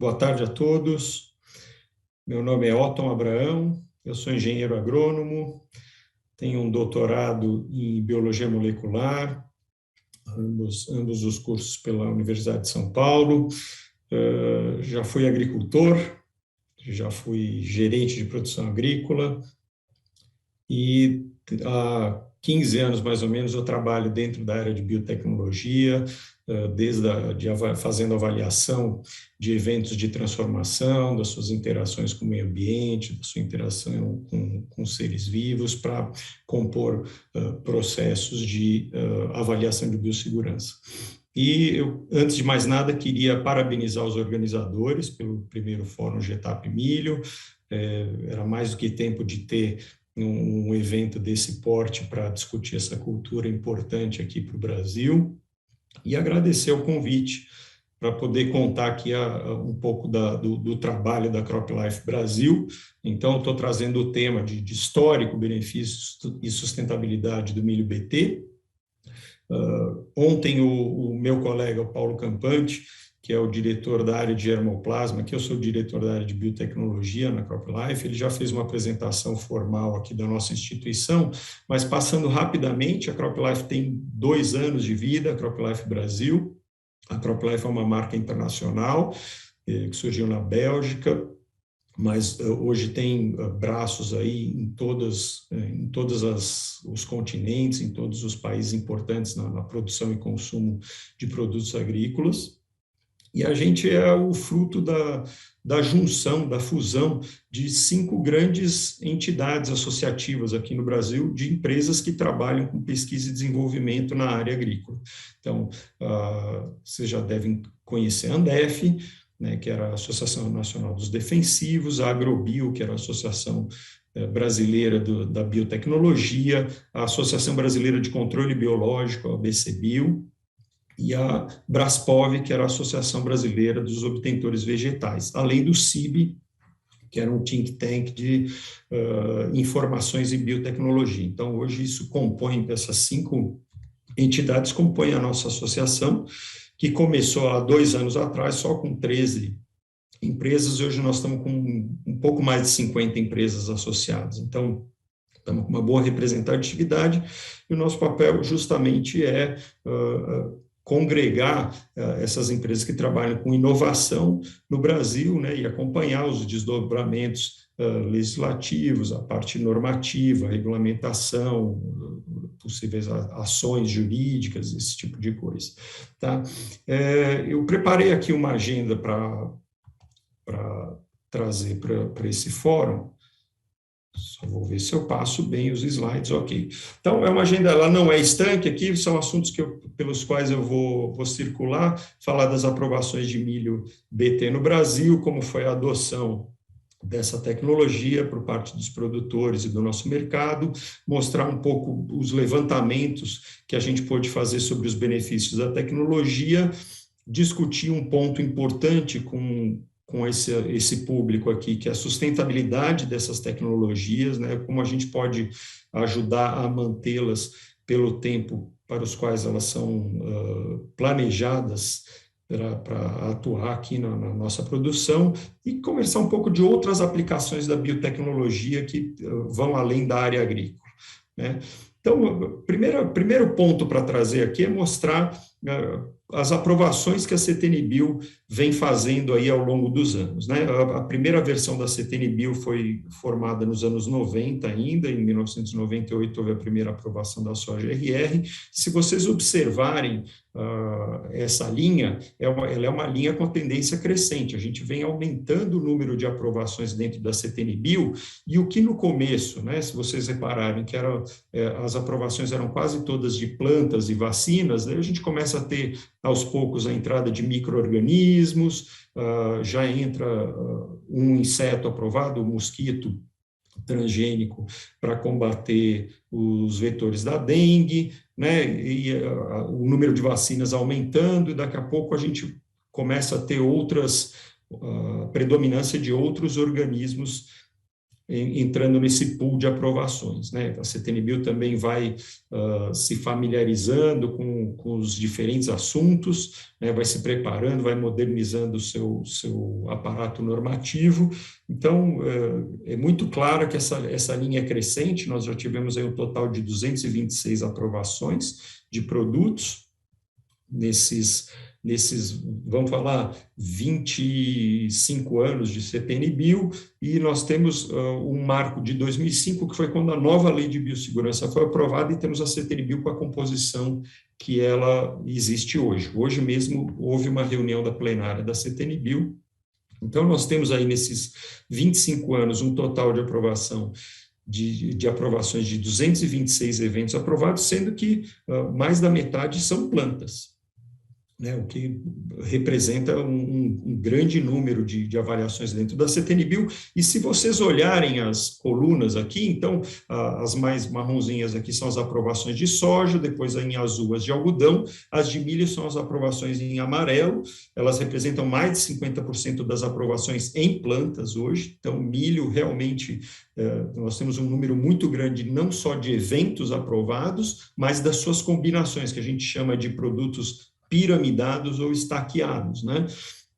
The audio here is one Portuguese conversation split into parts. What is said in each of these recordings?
Boa tarde a todos. Meu nome é Otton Abraão, eu sou engenheiro agrônomo, tenho um doutorado em biologia molecular, ambos os cursos pela Universidade de São Paulo. Já fui agricultor, já fui gerente de produção agrícola e há 15 anos, mais ou menos, eu trabalho dentro da área de biotecnologia, fazendo avaliação de eventos de transformação, das suas interações com o meio ambiente, da sua interação com seres vivos, para compor processos de avaliação de biossegurança. E eu, antes de mais nada, queria parabenizar os organizadores pelo primeiro Fórum GETAP Milho. Era mais do que tempo de ter um evento desse porte para discutir essa cultura importante aqui para o Brasil, e agradecer o convite para poder contar aqui um pouco do trabalho da CropLife Brasil. Então, estou trazendo o tema de histórico, benefícios e sustentabilidade do milho BT. Ontem, o meu colega, o Paulo Campante, que é o diretor da área de germoplasma, que eu sou diretor da área de biotecnologia na CropLife, ele já fez uma apresentação formal aqui da nossa instituição, mas passando rapidamente, a CropLife tem 2 anos de vida, a CropLife Brasil. A CropLife é uma marca internacional que surgiu na Bélgica, mas hoje tem braços aí em todos os continentes, em todos os países importantes na produção e consumo de produtos agrícolas. E a gente é o fruto da junção, da fusão de 5 grandes entidades associativas aqui no Brasil, de empresas que trabalham com pesquisa e desenvolvimento na área agrícola. Então, vocês já devem conhecer a Andef, né, que era a Associação Nacional dos Defensivos, a Agrobio, que era a Associação Brasileira da Biotecnologia, a Associação Brasileira de Controle Biológico, a ABCBio, e a Braspov, que era a Associação Brasileira dos Obtentores Vegetais, além do CIB, que era um think tank de informações em biotecnologia. Então, hoje isso compõe, essas 5 entidades compõem a nossa associação, que começou há 2 anos atrás só com 13 empresas, e hoje nós estamos com um pouco mais de 50 empresas associadas. Então, estamos com uma boa representatividade, e o nosso papel justamente é congregar essas empresas que trabalham com inovação no Brasil, né, e acompanhar os desdobramentos legislativos, a parte normativa, a regulamentação, possíveis ações jurídicas, esse tipo de coisa. Tá? Eu preparei aqui uma agenda para trazer para esse fórum. Só vou ver se eu passo bem os slides, ok. Então, é uma agenda, ela não é estanque aqui, são assuntos pelos quais eu vou circular, falar das aprovações de milho BT no Brasil, como foi a adoção dessa tecnologia por parte dos produtores e do nosso mercado, mostrar um pouco os levantamentos que a gente pôde fazer sobre os benefícios da tecnologia, discutir um ponto importante com esse público aqui, que é a sustentabilidade dessas tecnologias, né, como a gente pode ajudar a mantê-las pelo tempo para os quais elas são planejadas para atuar aqui na nossa produção, e conversar um pouco de outras aplicações da biotecnologia que vão além da área agrícola, né? Então, o primeiro ponto para trazer aqui é mostrar as aprovações que a CTN-Bio vem fazendo aí ao longo dos anos, né? A primeira versão da CTN-Bio foi formada nos anos 90 ainda, em 1998 houve a primeira aprovação da soja RR. Se vocês observarem essa linha, ela é uma linha com tendência crescente, a gente vem aumentando o número de aprovações dentro da CTN-Bio, e o que no começo, né, se vocês repararem que as aprovações eram quase todas de plantas e vacinas, né, a gente começa a ter aos poucos a entrada de micro-organismos, já entra um inseto aprovado, o mosquito transgênico, para combater os vetores da dengue, né, e o número de vacinas aumentando, e daqui a pouco a gente começa a ter predominância de outros organismos entrando nesse pool de aprovações, né? A CTN-Bio também vai se familiarizando com os diferentes assuntos, né? Vai se preparando, vai modernizando o seu aparato normativo. Então, é muito claro que essa linha é crescente. Nós já tivemos aí um total de 226 aprovações de produtos nesses, vamos falar, 25 anos de CTN-Bio, e nós temos um marco de 2005, que foi quando a nova lei de biossegurança foi aprovada, e temos a CTN-Bio com a composição que ela existe hoje. Hoje mesmo houve uma reunião da plenária da CTN-Bio. Então, nós temos aí nesses 25 anos um total de aprovação de aprovações de 226 eventos aprovados, sendo que mais da metade são plantas, né, o que representa um grande número de avaliações dentro da CTN-Bio. E se vocês olharem as colunas aqui, então, as mais marronzinhas aqui são as aprovações de soja, depois em azul as de algodão, as de milho são as aprovações em amarelo, elas representam mais de 50% das aprovações em plantas hoje. Então, milho realmente, nós temos um número muito grande, não só de eventos aprovados, mas das suas combinações, que a gente chama de produtos piramidados ou estaqueados, né?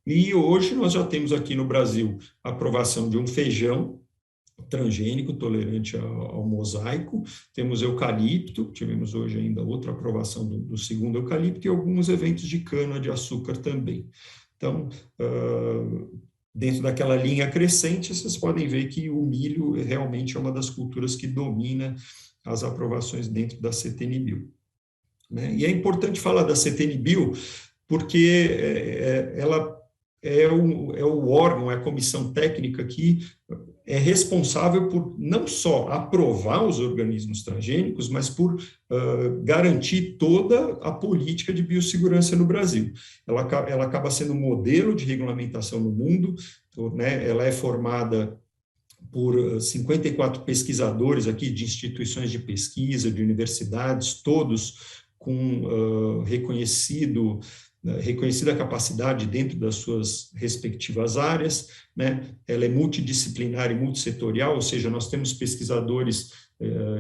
E hoje nós já temos aqui no Brasil a aprovação de um feijão transgênico, tolerante ao mosaico, temos eucalipto, tivemos hoje ainda outra aprovação do segundo eucalipto, e alguns eventos de cana-de-açúcar também. Então, dentro daquela linha crescente, vocês podem ver que o milho realmente é uma das culturas que domina as aprovações dentro da CTN-Bio. Né? E é importante falar da CTN-Bio porque ela é o órgão, é a comissão técnica que é responsável por não só aprovar os organismos transgênicos, mas por garantir toda a política de biossegurança no Brasil. Ela acaba sendo um modelo de regulamentação no mundo, né? Ela é formada por 54 pesquisadores aqui de instituições de pesquisa, de universidades, todos com reconhecida capacidade dentro das suas respectivas áreas, né? Ela é multidisciplinar e multissetorial, ou seja, nós temos pesquisadores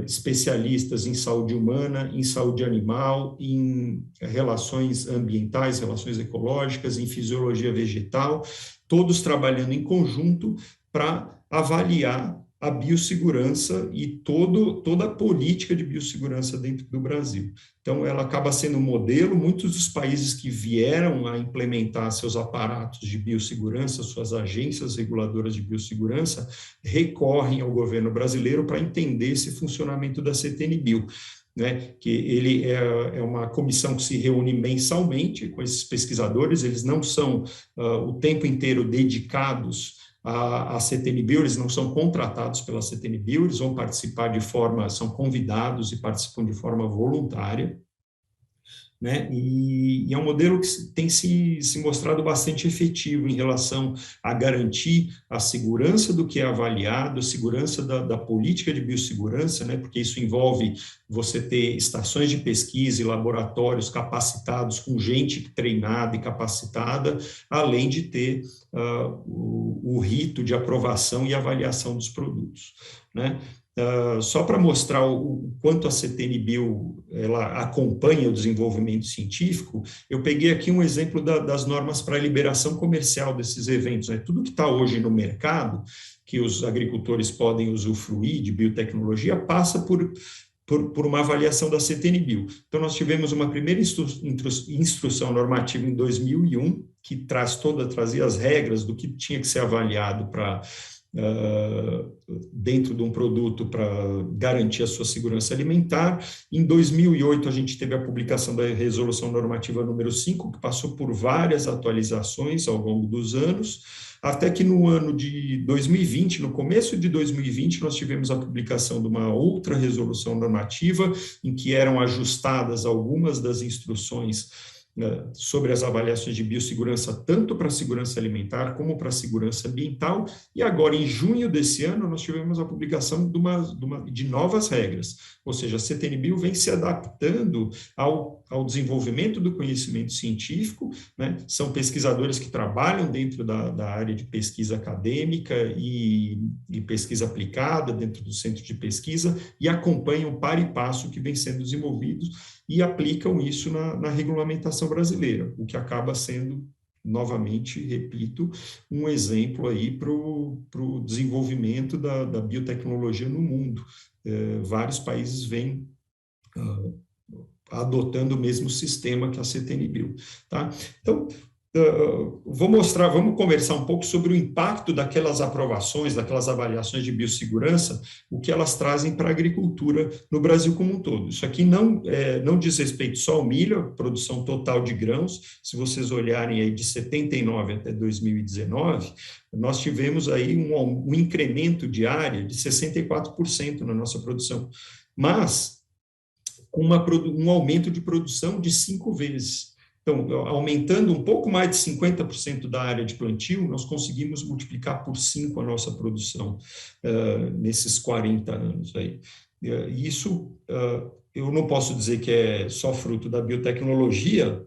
especialistas em saúde humana, em saúde animal, em relações ambientais, relações ecológicas, em fisiologia vegetal, todos trabalhando em conjunto para avaliar a biossegurança e toda a política de biossegurança dentro do Brasil. Então, ela acaba sendo um modelo. Muitos dos países que vieram a implementar seus aparatos de biossegurança, suas agências reguladoras de biossegurança, recorrem ao governo brasileiro para entender esse funcionamento da CTN-Bio. Né, que ele é uma comissão que se reúne mensalmente com esses pesquisadores, eles não são o tempo inteiro dedicados a CTN-Bio, eles não são contratados pela CTN-Bio, eles vão participar são convidados e participam de forma voluntária, né? E é um modelo que tem se mostrado bastante efetivo em relação a garantir a segurança do que é avaliado, a segurança da política de biossegurança, né? Porque isso envolve você ter estações de pesquisa e laboratórios capacitados, com gente treinada e capacitada, além de ter o rito de aprovação e avaliação dos produtos, né? Só para mostrar o quanto a CTN-Bio ela acompanha o desenvolvimento científico, eu peguei aqui um exemplo das normas para a liberação comercial desses eventos, né? Tudo que está hoje no mercado, que os agricultores podem usufruir de biotecnologia, passa por uma avaliação da CTN-Bio. Então, nós tivemos uma primeira instrução normativa em 2001, que trazia as regras do que tinha que ser avaliado para dentro de um produto para garantir a sua segurança alimentar. Em 2008, a gente teve a publicação da Resolução Normativa número 5, que passou por várias atualizações ao longo dos anos, até que no ano de 2020, no começo de 2020, nós tivemos a publicação de uma outra resolução normativa, em que eram ajustadas algumas das instruções sobre as avaliações de biossegurança, tanto para a segurança alimentar como para a segurança ambiental, e agora, em junho desse ano, nós tivemos a publicação de novas regras, ou seja, a CTN-Bio vem se adaptando ao ao desenvolvimento do conhecimento científico, né? São pesquisadores que trabalham dentro da área de pesquisa acadêmica e pesquisa aplicada dentro do centro de pesquisa e acompanham para e passo o que vem sendo desenvolvido e aplicam isso na regulamentação brasileira, o que acaba sendo, novamente, repito, um exemplo aí para o desenvolvimento da biotecnologia no mundo. Vários países vêm adotando o mesmo sistema que a CTNBio, tá? Então, vamos conversar um pouco sobre o impacto daquelas aprovações, daquelas avaliações de biossegurança, o que elas trazem para a agricultura no Brasil como um todo. Isso aqui não diz respeito só ao milho, a produção total de grãos. Se vocês olharem aí de 79 até 2019, nós tivemos aí um incremento de área de 64% na nossa produção, mas com um aumento de produção de 5 vezes. Então, aumentando um pouco mais de 50% da área de plantio, nós conseguimos multiplicar por 5 a nossa produção nesses 40 anos aí. Isso, eu não posso dizer que é só fruto da biotecnologia,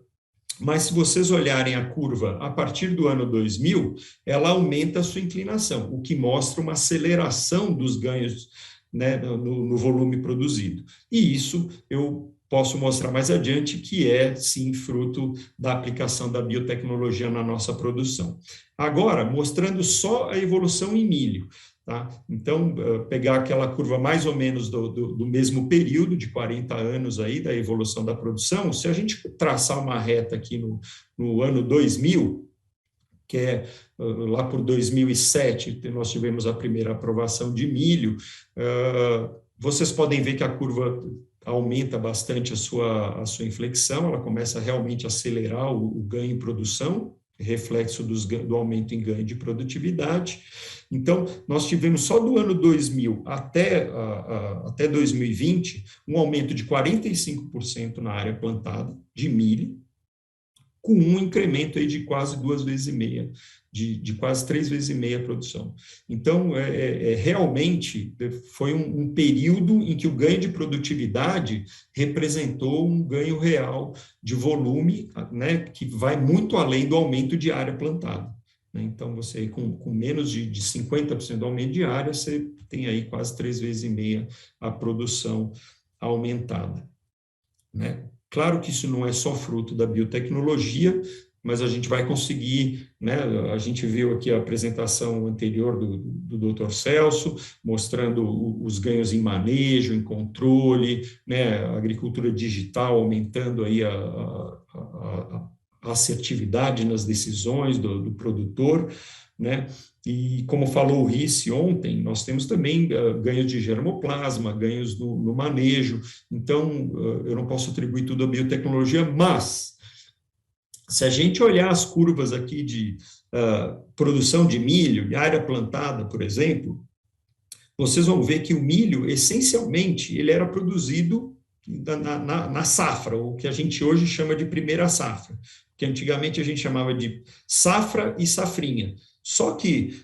mas se vocês olharem a curva a partir do ano 2000, ela aumenta a sua inclinação, o que mostra uma aceleração dos ganhos, né, no volume produzido. E isso eu posso mostrar mais adiante que é, sim, fruto da aplicação da biotecnologia na nossa produção. Agora, mostrando só a evolução em milho, tá? Então, pegar aquela curva mais ou menos do mesmo período, de 40 anos aí, da evolução da produção, se a gente traçar uma reta aqui no ano 2000, que é lá por 2007, nós tivemos a primeira aprovação de milho, vocês podem ver que a curva aumenta bastante a sua inflexão, ela começa realmente a acelerar o ganho em produção, reflexo do aumento em ganho de produtividade. Então, nós tivemos só do ano 2000 até 2020 um aumento de 45% na área plantada de milho, com um incremento aí de quase 2 vezes e meia, de quase 3 vezes e meia a produção. Então, realmente foi um período em que o ganho de produtividade representou um ganho real de volume, né, que vai muito além do aumento de área plantada. Né? Então, você com menos de 50% do aumento de área, você tem aí quase 3 vezes e meia a produção aumentada. Né? Claro que isso não é só fruto da biotecnologia, mas a gente vai conseguir, né? A gente viu aqui a apresentação anterior do Dr. Celso, mostrando os ganhos em manejo, em controle, né? A agricultura digital aumentando aí a assertividade nas decisões do produtor, né? E como falou o Risse ontem, nós temos também ganhos de germoplasma, ganhos no manejo. Então, eu não posso atribuir tudo à biotecnologia, mas se a gente olhar as curvas aqui de produção de milho, de área plantada, por exemplo, vocês vão ver que o milho, essencialmente, ele era produzido na safra, o que a gente hoje chama de primeira safra, que antigamente a gente chamava de safra e safrinha. Só que,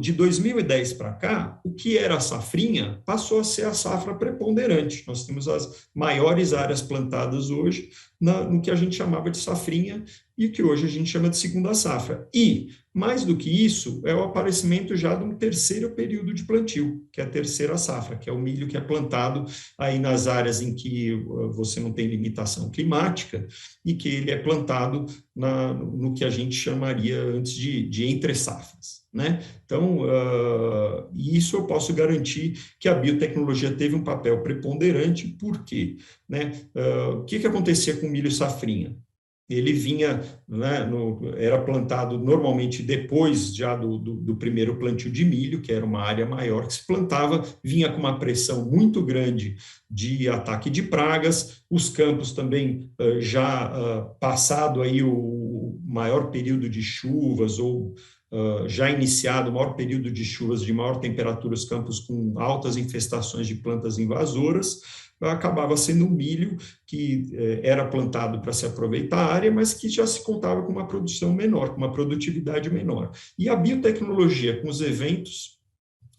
de 2010 para cá, o que era a safrinha passou a ser a safra preponderante. Nós temos as maiores áreas plantadas hoje no que a gente chamava de safrinha e que hoje a gente chama de segunda safra. E, mais do que isso, é o aparecimento já de um terceiro período de plantio, que é a terceira safra, que é o milho que é plantado aí nas áreas em que você não tem limitação climática e que ele é plantado no que a gente chamaria antes de entre safras. Né? Então, isso eu posso garantir que a biotecnologia teve um papel preponderante, por quê? Né? O que acontecia com o milho safrinha? Ele vinha, né, era plantado normalmente depois já do primeiro plantio de milho, que era uma área maior que se plantava, vinha com uma pressão muito grande de ataque de pragas, os campos também já passado aí o maior período de chuvas ou já iniciado o maior período de chuvas de maior temperatura, os campos com altas infestações de plantas invasoras, acabava sendo um milho que era plantado para se aproveitar a área, mas que já se contava com uma produção menor, com uma produtividade menor. E a biotecnologia, com os eventos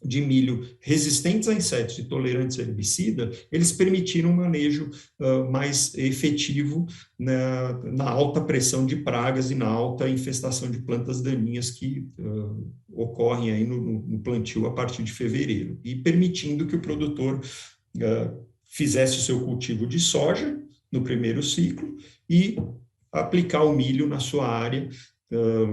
de milho resistentes a insetos e tolerantes a herbicida, eles permitiram um manejo mais efetivo na alta pressão de pragas e na alta infestação de plantas daninhas que ocorrem aí no plantio a partir de fevereiro, e permitindo que o produtor fizesse o seu cultivo de soja no primeiro ciclo e aplicar o milho na sua área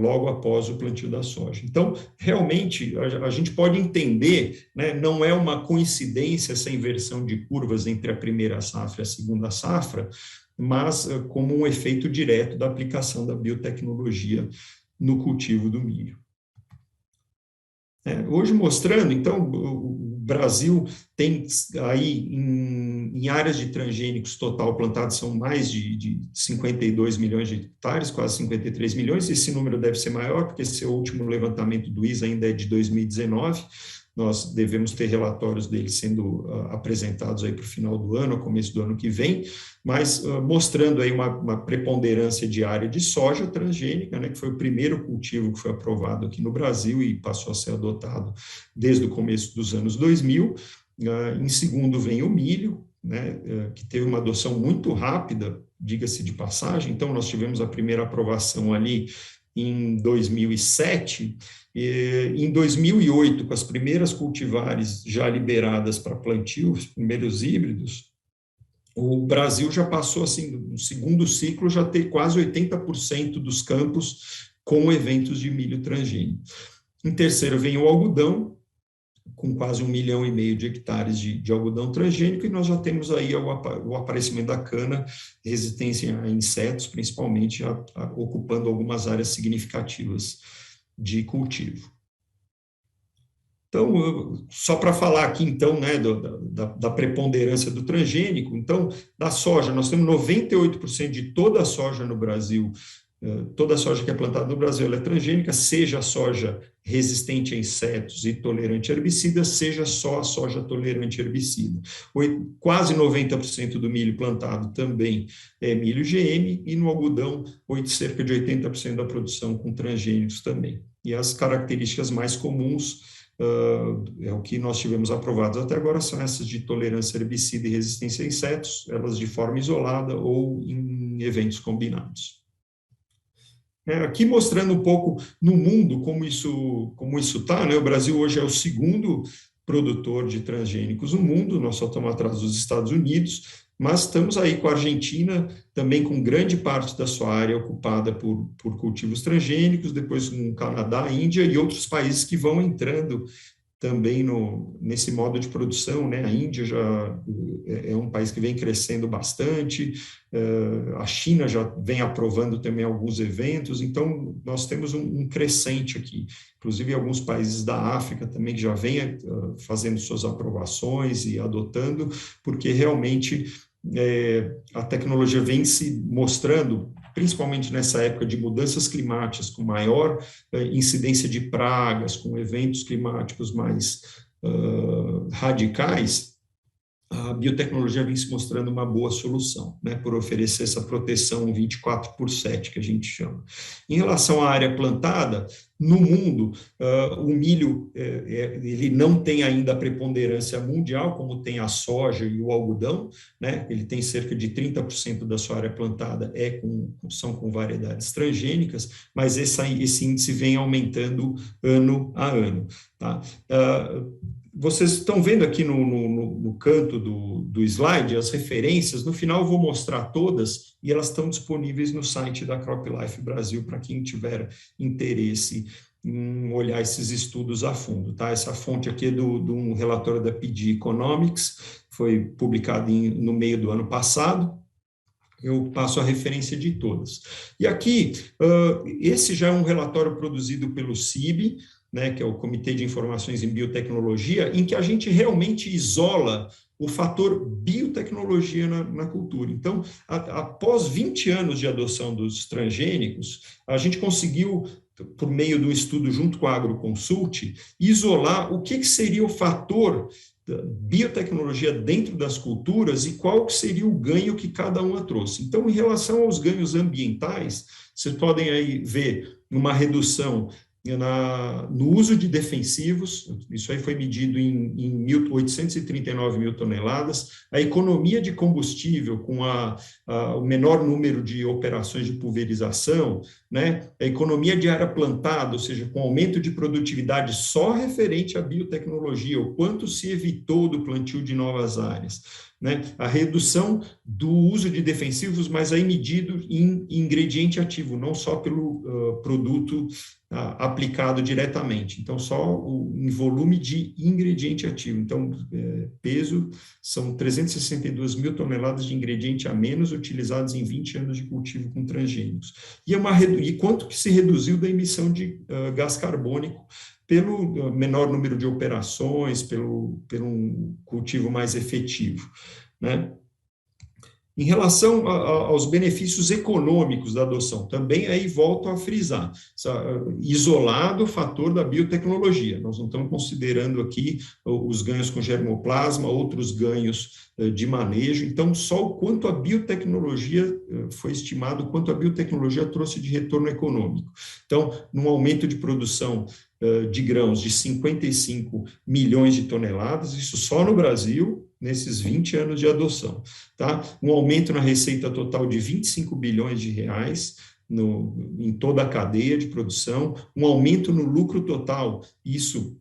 logo após o plantio da soja. Então, realmente, a gente pode entender, né, não é uma coincidência essa inversão de curvas entre a primeira safra e a segunda safra, mas como um efeito direto da aplicação da biotecnologia no cultivo do milho. Hoje mostrando, então, o Brasil tem aí em áreas de transgênicos total plantados são mais de 52 milhões de hectares, quase 53 milhões, esse número deve ser maior, porque esse último levantamento do ISA ainda é de 2019, nós devemos ter relatórios deles sendo apresentados aí para o final do ano, ao começo do ano que vem, mas mostrando aí uma preponderância de área de soja transgênica, né, que foi o primeiro cultivo que foi aprovado aqui no Brasil e passou a ser adotado desde o começo dos anos 2000. Em segundo vem o milho, né, que teve uma adoção muito rápida, diga-se de passagem, então nós tivemos a primeira aprovação ali em 2007, em 2008, com as primeiras cultivares já liberadas para plantio, os primeiros híbridos, o Brasil já passou, assim, no segundo ciclo, já ter quase 80% dos campos com eventos de milho transgênico. Em terceiro vem o algodão, com quase 1,5 milhão de hectares de algodão transgênico, e nós já temos aí o aparecimento da cana, resistência a insetos, principalmente, ocupando algumas áreas significativas de cultivo. Então, só para falar aqui, então, né, da preponderância do transgênico, então, da soja, nós temos 98% de toda a soja no Brasil, toda a soja que é plantada no Brasil ela é transgênica, seja a soja resistente a insetos e tolerante a herbicidas, seja só a soja tolerante a herbicida. Quase 90% do milho plantado também é milho GM, e no algodão, cerca de 80% da produção com transgênicos também. E as características mais comuns, é o que nós tivemos aprovados até agora, são essas de tolerância a herbicida e resistência a insetos, elas de forma isolada ou em eventos combinados. Aqui mostrando um pouco no mundo como isso está, né? O Brasil hoje é o segundo produtor de transgênicos no mundo, nós só estamos atrás dos Estados Unidos, mas estamos aí com a Argentina, também com grande parte da sua área ocupada por cultivos transgênicos, depois com o Canadá, Índia e outros países que vão entrando também nesse modo de produção, né? A Índia já é um país que vem crescendo bastante, a China já vem aprovando também alguns eventos, então nós temos um crescente aqui, inclusive alguns países da África também que já vêm fazendo suas aprovações e adotando, porque realmente a tecnologia vem se mostrando, principalmente nessa época de mudanças climáticas, com maior incidência de pragas, com eventos climáticos mais radicais, a biotecnologia vem se mostrando uma boa solução, né, por oferecer essa proteção 24/7, que a gente chama. Em relação à área plantada, no mundo, o milho ele não tem ainda a preponderância mundial, como tem a soja e o algodão, né, ele tem cerca de 30% da sua área plantada são com variedades transgênicas, mas esse índice vem aumentando ano a ano. Tá? Vocês estão vendo aqui no canto do slide as referências, no final eu vou mostrar todas e elas estão disponíveis no site da CropLife Brasil para quem tiver interesse em olhar esses estudos a fundo. Tá? Essa fonte aqui é de um relatório da PD Economics, foi publicado no meio do ano passado. Eu passo a referência de todas. E aqui, esse já é um relatório produzido pelo CIB, né, que é o Comitê de Informações em Biotecnologia, em que a gente realmente isola o fator biotecnologia na cultura. Então, após 20 anos de adoção dos transgênicos, a gente conseguiu, por meio do estudo junto com a AgroConsult, isolar o que seria o fator biotecnologia dentro das culturas e qual seria o ganho que cada uma trouxe. Então, em relação aos ganhos ambientais, vocês podem aí ver uma redução no uso de defensivos, isso aí foi medido em 839 mil toneladas, a economia de combustível com o menor número de operações de pulverização, né, a economia de área plantada, ou seja, com aumento de produtividade só referente à biotecnologia, o quanto se evitou do plantio de novas áreas, né, a redução do uso de defensivos, mas aí medido em ingrediente ativo, não só pelo produto aplicado diretamente. Então, só em volume de ingrediente ativo. Então, peso são 362 mil toneladas de ingrediente a menos utilizados em 20 anos de cultivo com transgênicos. E quanto que se reduziu da emissão de gás carbônico pelo menor número de operações, pelo um cultivo mais efetivo, né? Em relação aos benefícios econômicos da adoção, também aí volto a frisar, isolado o fator da biotecnologia, nós não estamos considerando aqui os ganhos com germoplasma, outros ganhos de manejo, então só o quanto a biotecnologia foi estimado, quanto a biotecnologia trouxe de retorno econômico. Então, num aumento de produção de grãos de 55 milhões de toneladas, isso só no Brasil, nesses 20 anos de adoção, tá? Um aumento na receita total de 25 bilhões de reais em toda a cadeia de produção, um aumento no lucro total, isso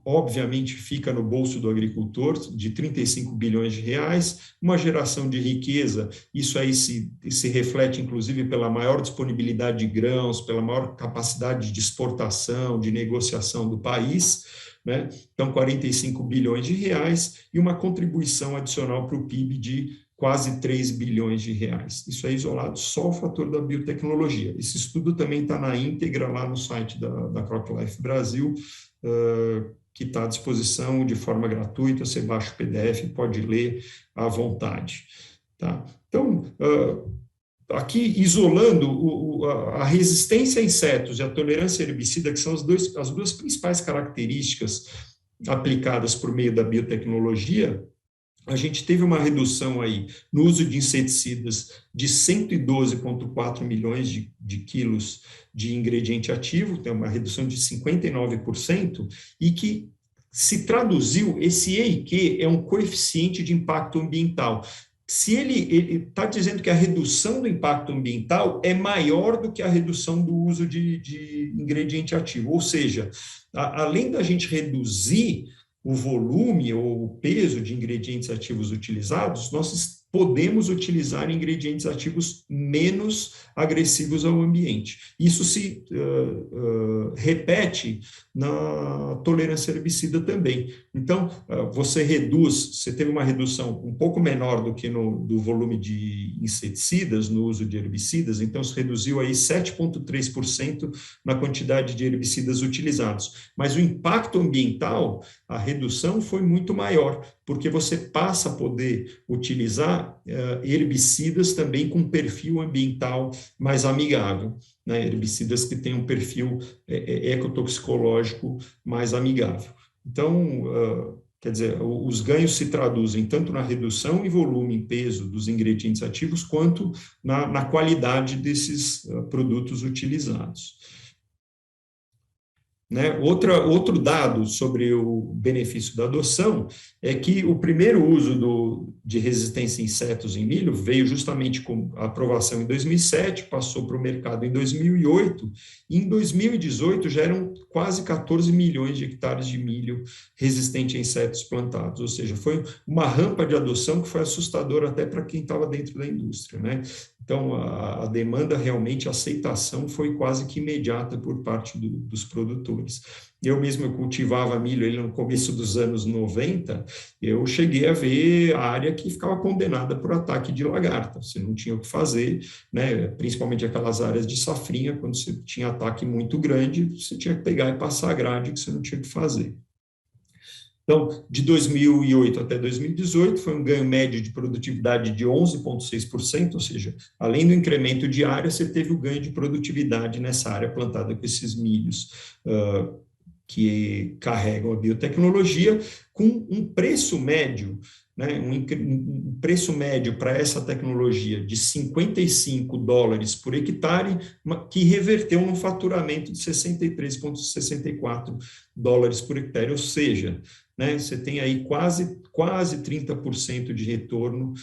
obviamente fica no bolso do agricultor, de 35 bilhões de reais, uma geração de riqueza, isso aí se reflete inclusive pela maior disponibilidade de grãos, pela maior capacidade de exportação, de negociação do país, né? Então, 45 bilhões de reais e uma contribuição adicional para o PIB de quase 3 bilhões de reais. Isso é isolado só o fator da biotecnologia. Esse estudo também está na íntegra lá no site da CropLife Brasil, que está à disposição de forma gratuita, você baixa o PDF, pode ler à vontade. Tá? Então, aqui isolando a resistência a insetos e a tolerância a herbicida, que são as duas principais características aplicadas por meio da biotecnologia, a gente teve uma redução aí no uso de inseticidas de 112,4 milhões de quilos de ingrediente ativo, tem uma redução de 59%, e que se traduziu, esse EIQ é um coeficiente de impacto ambiental. Se ele está dizendo que a redução do impacto ambiental é maior do que a redução do uso de ingrediente ativo, ou seja, além da gente reduzir o volume ou o peso de ingredientes ativos utilizados, nós podemos utilizar ingredientes ativos menos agressivos ao ambiente. Isso se repete na tolerância herbicida também. Então, você teve uma redução um pouco menor do que do volume de inseticidas, no uso de herbicidas, então se reduziu aí 7,3% na quantidade de herbicidas utilizados. Mas o impacto ambiental, a redução foi muito maior, porque você passa a poder utilizar herbicidas também com perfil ambiental mais amigável, né? Herbicidas que têm um perfil ecotoxicológico mais amigável. Então, quer dizer, os ganhos se traduzem tanto na redução em volume, em peso dos ingredientes ativos, quanto na qualidade desses produtos utilizados. Né? Outro dado sobre o benefício da adoção é que o primeiro uso de resistência a insetos em milho veio justamente com a aprovação em 2007, passou para o mercado em 2008, e em 2018 já eram quase 14 milhões de hectares de milho resistente a insetos plantados, ou seja, foi uma rampa de adoção que foi assustadora até para quem estava dentro da indústria, né? Então, a demanda realmente, a aceitação foi quase que imediata por parte dos produtores. Eu cultivava milho ali no começo dos anos 90, eu cheguei a ver a área que ficava condenada por ataque de lagarta, você não tinha o que fazer, né? Principalmente aquelas áreas de safrinha, quando você tinha ataque muito grande, você tinha que pegar e passar a grade, que você não tinha o que fazer. Então, de 2008 até 2018, foi um ganho médio de produtividade de 11,6%, ou seja, além do incremento de área, você teve o ganho de produtividade nessa área plantada com esses milhos, que carregam a biotecnologia, com um preço médio, né, um preço médio para essa tecnologia de $55 por hectare, que reverteu num faturamento de $63,64 por hectare, ou seja, né, você tem aí quase 30% de retorno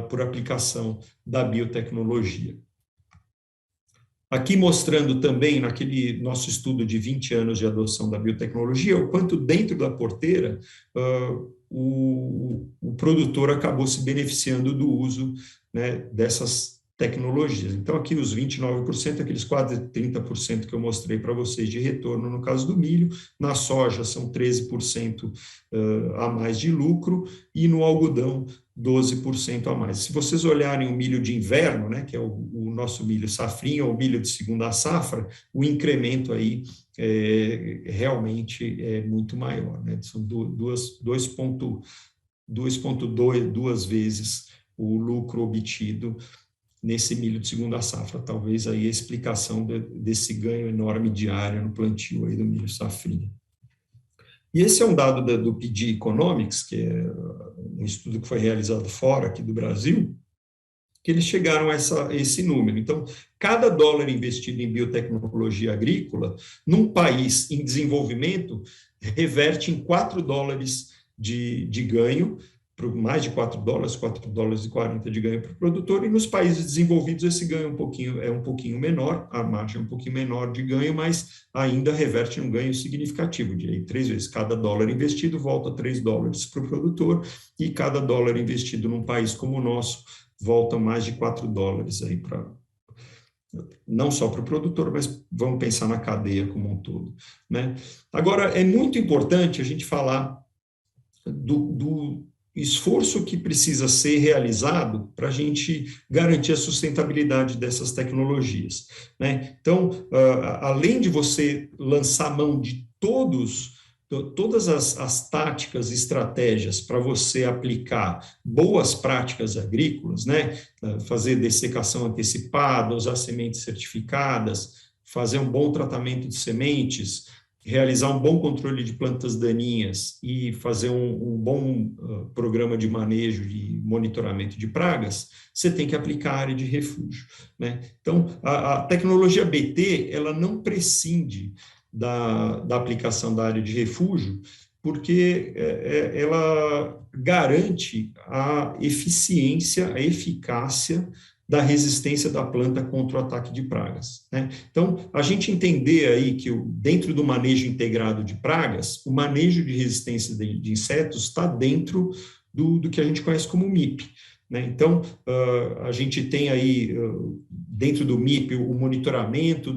por aplicação da biotecnologia. Aqui mostrando também, naquele nosso estudo de 20 anos de adoção da biotecnologia, o quanto dentro da porteira o produtor acabou se beneficiando do uso, né, dessas tecnologias. Então, aqui os 29%, aqueles quase 30% que eu mostrei para vocês de retorno no caso do milho, na soja são 13% a mais de lucro, e no algodão 12% a mais. Se vocês olharem o milho de inverno, né, que é o nosso milho safrinha, ou milho de segunda safra, o incremento aí realmente é muito maior, né? São 2,2 vezes o lucro obtido nesse milho de segunda safra. Talvez aí a explicação desse ganho enorme de área no plantio aí do milho safrinha. E esse é um dado do PD Economics, que é um estudo que foi realizado fora aqui do Brasil, que eles chegaram a esse número. Então, cada dólar investido em biotecnologia agrícola, num país em desenvolvimento, reverte em $4 de ganho, mais de $4, $4,40 de ganho para o produtor, e nos países desenvolvidos esse ganho é um pouquinho menor, a margem é um pouquinho menor de ganho, mas ainda reverte um ganho significativo, de aí 3 vezes. Cada dólar investido volta $3 para o produtor, e cada dólar investido num país como o nosso volta mais de $4 aí não só para o produtor, mas vamos pensar na cadeia como um todo, né? Agora, é muito importante a gente falar do esforço que precisa ser realizado para a gente garantir a sustentabilidade dessas tecnologias, né? Então, além de você lançar mão de todas as táticas e estratégias para você aplicar boas práticas agrícolas, né? Fazer dessecação antecipada, usar sementes certificadas, fazer um bom tratamento de sementes, realizar um bom controle de plantas daninhas e fazer um bom programa de manejo e monitoramento de pragas, você tem que aplicar a área de refúgio, né? Então, a tecnologia BT, ela não prescinde da aplicação da área de refúgio, porque ela garante a eficiência, a eficácia da resistência da planta contra o ataque de pragas, né? Então, a gente entender aí que dentro do manejo integrado de pragas, o manejo de resistência de insetos está dentro do que a gente conhece como MIP, né? Então, a gente tem aí, dentro do MIP, o monitoramento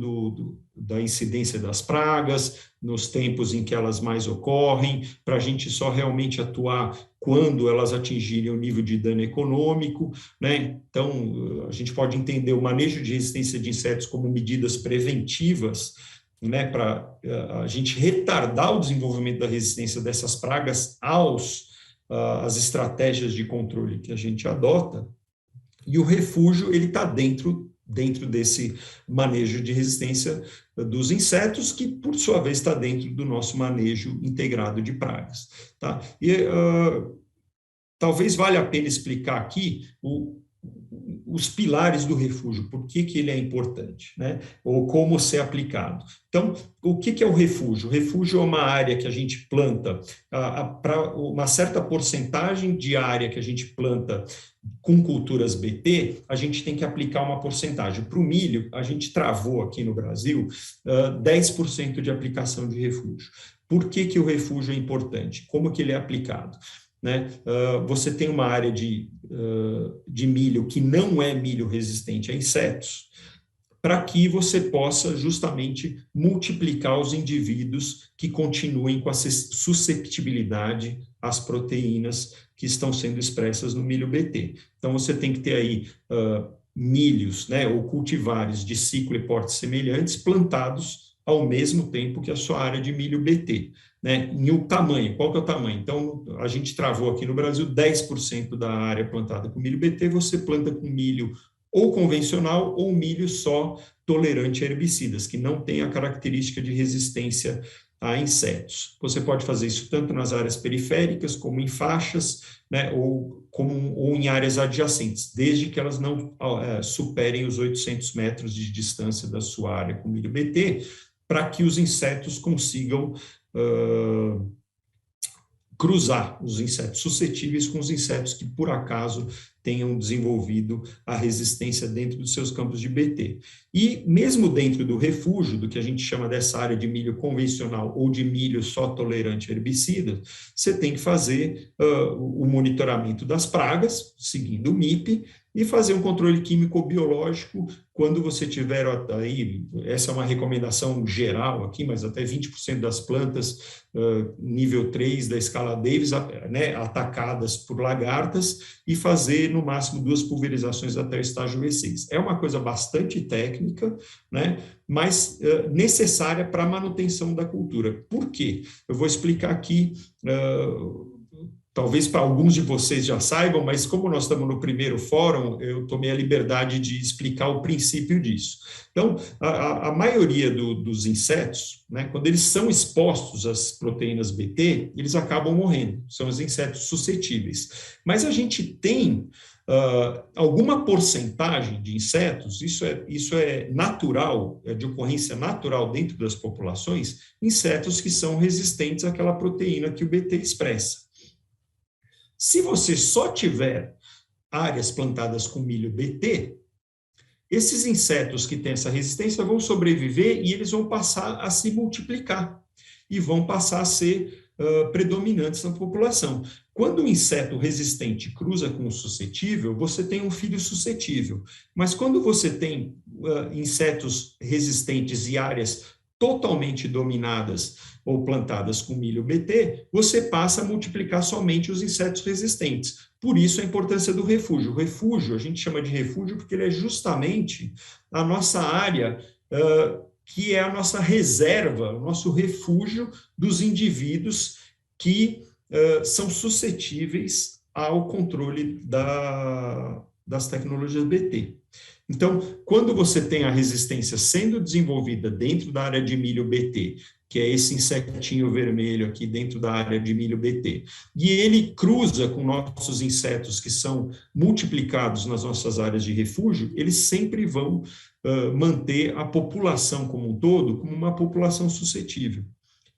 da incidência das pragas, nos tempos em que elas mais ocorrem, para a gente só realmente atuar quando elas atingirem o nível de dano econômico, né? Então, a gente pode entender o manejo de resistência de insetos como medidas preventivas, né, para a gente retardar o desenvolvimento da resistência dessas pragas às estratégias de controle que a gente adota, e o refúgio ele está dentro desse manejo de resistência dos insetos, que, por sua vez, está dentro do nosso manejo integrado de pragas, tá? E talvez valha a pena explicar aqui os pilares do refúgio, por que ele é importante, né? Ou como ser aplicado. Então, o que é o refúgio? O refúgio é uma área que a gente planta, para uma certa porcentagem de área que a gente planta com culturas BT, a gente tem que aplicar uma porcentagem. Para o milho, a gente travou aqui no Brasil 10% de aplicação de refúgio. Por que o refúgio é importante? Como que ele é aplicado? Né? Você tem uma área de milho que não é milho resistente a insetos, para que você possa justamente multiplicar os indivíduos que continuem com a susceptibilidade às proteínas que estão sendo expressas no milho BT. Então, você tem que ter aí milhos, né, ou cultivares de ciclo e porte semelhantes plantados ao mesmo tempo que a sua área de milho BT, né? E o tamanho, qual que é o tamanho? Então, a gente travou aqui no Brasil 10% da área plantada com milho BT, você planta com milho ou convencional ou milho só tolerante a herbicidas, que não tem a característica de resistência a insetos. Você pode fazer isso tanto nas áreas periféricas, como em faixas, né, ou em áreas adjacentes, desde que elas não superem os 800 metros de distância da sua área com milho BT, para que os insetos consigam cruzar os insetos suscetíveis com os insetos que, por acaso, tenham desenvolvido a resistência dentro dos seus campos de BT. E mesmo dentro do refúgio, do que a gente chama dessa área de milho convencional ou de milho só tolerante a herbicidas, você tem que fazer o monitoramento das pragas, seguindo o MIP, e fazer um controle químico-biológico quando você tiver aí, essa é uma recomendação geral aqui, mas até 20% das plantas nível 3 da escala Davis, né, atacadas por lagartas, e fazer no máximo 2 pulverizações até o estágio V6. É uma coisa bastante técnica, né, mas necessária para a manutenção da cultura. Por quê? Eu vou explicar aqui, talvez para alguns de vocês já saibam, mas como nós estamos no primeiro fórum, eu tomei a liberdade de explicar o princípio disso. Então, a maioria dos insetos, né, quando eles são expostos às proteínas BT, eles acabam morrendo, são os insetos suscetíveis. Mas a gente tem alguma porcentagem de insetos, isso é natural, é de ocorrência natural dentro das populações, insetos que são resistentes àquela proteína que o BT expressa. Se você só tiver áreas plantadas com milho BT, esses insetos que têm essa resistência vão sobreviver e eles vão passar a se multiplicar e vão passar a ser predominantes na população. Quando o inseto resistente cruza com o suscetível, você tem um filho suscetível. Mas quando você tem insetos resistentes e áreas totalmente dominadas ou plantadas com milho BT, você passa a multiplicar somente os insetos resistentes. Por isso a importância do refúgio. O refúgio, a gente chama de refúgio porque ele é justamente a nossa área que é a nossa reserva, o nosso refúgio dos indivíduos que são suscetíveis ao controle das tecnologias BT. Então, quando você tem a resistência sendo desenvolvida dentro da área de milho BT, que é esse insetinho vermelho aqui dentro da área de milho BT, e ele cruza com nossos insetos que são multiplicados nas nossas áreas de refúgio, eles sempre vão manter a população como um todo como uma população suscetível.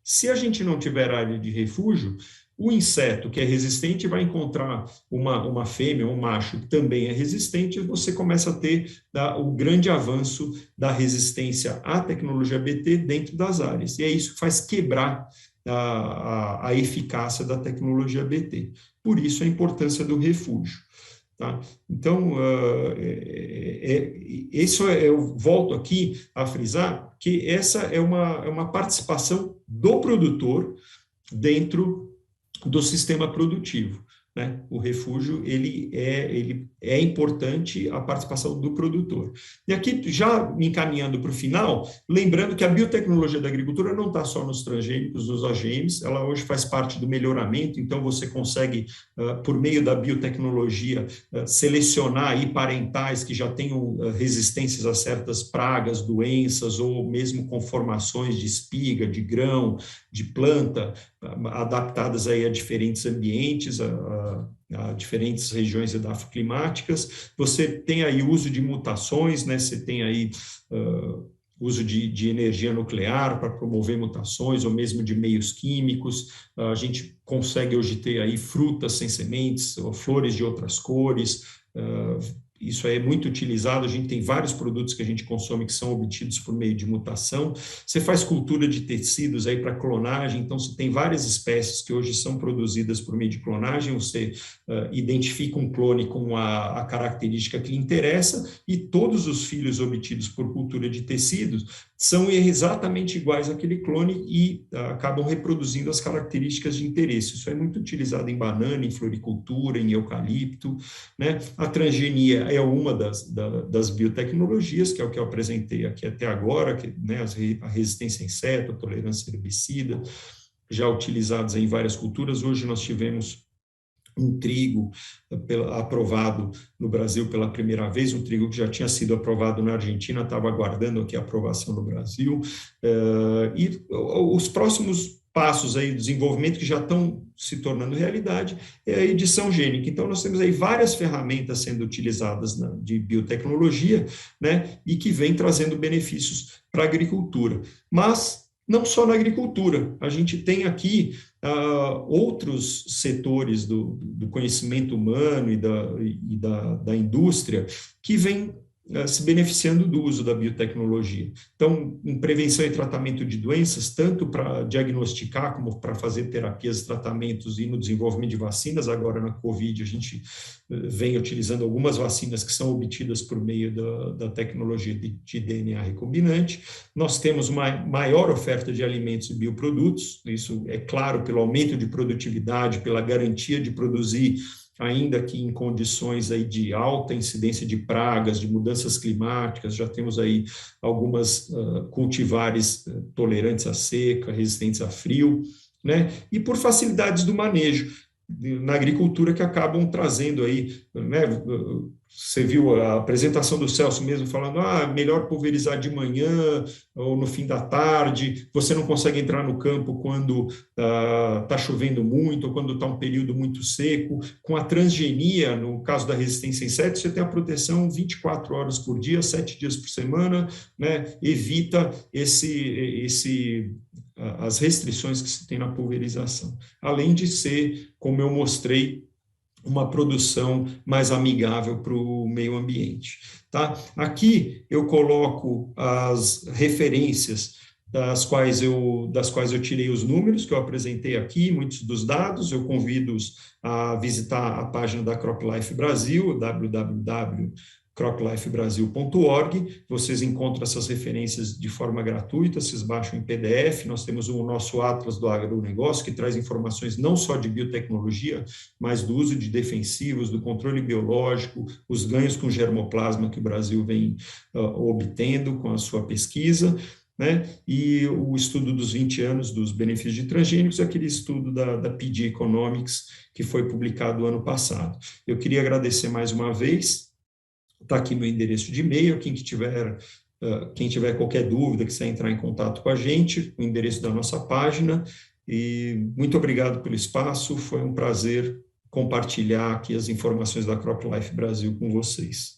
Se a gente não tiver área de refúgio, o inseto que é resistente vai encontrar uma fêmea, um macho que também é resistente, e você começa a ter o grande avanço da resistência à tecnologia BT dentro das áreas. E é isso que faz quebrar a eficácia da tecnologia BT. Por isso a importância do refúgio. Tá? Então, eu volto aqui a frisar que essa é uma participação do produtor dentro do sistema produtivo, né? O refúgio, ele é importante a participação do produtor. E aqui, já me encaminhando para o final, lembrando que a biotecnologia da agricultura não está só nos transgênicos, nos OGMs, ela hoje faz parte do melhoramento, então você consegue, por meio da biotecnologia, selecionar aí parentais que já tenham resistências a certas pragas, doenças, ou mesmo conformações de espiga, de grão, de planta, adaptadas aí a diferentes ambientes, a diferentes regiões edafoclimáticas. Você tem aí uso de mutações, né? Você tem aí uso de energia nuclear para promover mutações, ou mesmo de meios químicos. A gente consegue hoje ter aí frutas sem sementes, ou flores de outras cores. Isso é muito utilizado, a gente tem vários produtos que a gente consome que são obtidos por meio de mutação. Você faz cultura de tecidos aí para clonagem, então você tem várias espécies que hoje são produzidas por meio de clonagem, você identifica um clone com a característica que lhe interessa, e todos os filhos obtidos por cultura de tecidos são exatamente iguais àquele clone e acabam reproduzindo as características de interesse. Isso é muito utilizado em banana, em floricultura, em eucalipto, né? A transgenia é uma das biotecnologias, que é o que eu apresentei aqui até agora, que, né, a resistência a inseto, a tolerância a herbicida, já utilizados em várias culturas. Hoje nós tivemos um trigo aprovado no Brasil pela primeira vez, um trigo que já tinha sido aprovado na Argentina, estava aguardando aqui a aprovação no Brasil, e os próximos passos aí de desenvolvimento que já estão se tornando realidade é a edição gênica. Então, nós temos aí várias ferramentas sendo utilizadas de biotecnologia, né, e que vem trazendo benefícios para a agricultura. Mas não só na agricultura, a gente tem aqui outros setores do conhecimento humano e da indústria que vêm se beneficiando do uso da biotecnologia. Então, em prevenção e tratamento de doenças, tanto para diagnosticar como para fazer terapias, tratamentos e no desenvolvimento de vacinas, agora na Covid a gente vem utilizando algumas vacinas que são obtidas por meio da tecnologia de DNA recombinante. Nós temos uma maior oferta de alimentos e bioprodutos, isso é claro pelo aumento de produtividade, pela garantia de produzir ainda que em condições aí de alta incidência de pragas, de mudanças climáticas, já temos aí algumas cultivares tolerantes à seca, resistentes a frio, né? E por facilidades do manejo na agricultura que acabam trazendo aí, né? Você viu a apresentação do Celso mesmo falando, melhor pulverizar de manhã ou no fim da tarde, você não consegue entrar no campo quando está chovendo muito ou quando está um período muito seco. Com a transgenia, no caso da resistência a insetos, você tem a proteção 24 horas por dia, 7 dias por semana, né? Evita as restrições que se tem na pulverização. Além de ser, como eu mostrei, uma produção mais amigável para o meio ambiente. Tá? Aqui eu coloco as referências das quais eu tirei os números que eu apresentei aqui, muitos dos dados. Eu convido-os a visitar a página da CropLife Brasil, www.croplifebrasil.org. Vocês encontram essas referências de forma gratuita, vocês baixam em PDF. Nós temos o nosso Atlas do Agronegócio, que traz informações não só de biotecnologia, mas do uso de defensivos, do controle biológico, os ganhos com germoplasma que o Brasil vem obtendo com a sua pesquisa, né? E o estudo dos 20 anos dos benefícios de transgênicos, aquele estudo da PD Economics, que foi publicado ano passado. Eu queria agradecer mais uma vez. Está aqui meu endereço de e-mail, quem tiver qualquer dúvida, quiser entrar em contato com a gente, o endereço da nossa página, e muito obrigado pelo espaço, foi um prazer compartilhar aqui as informações da CropLife Brasil com vocês.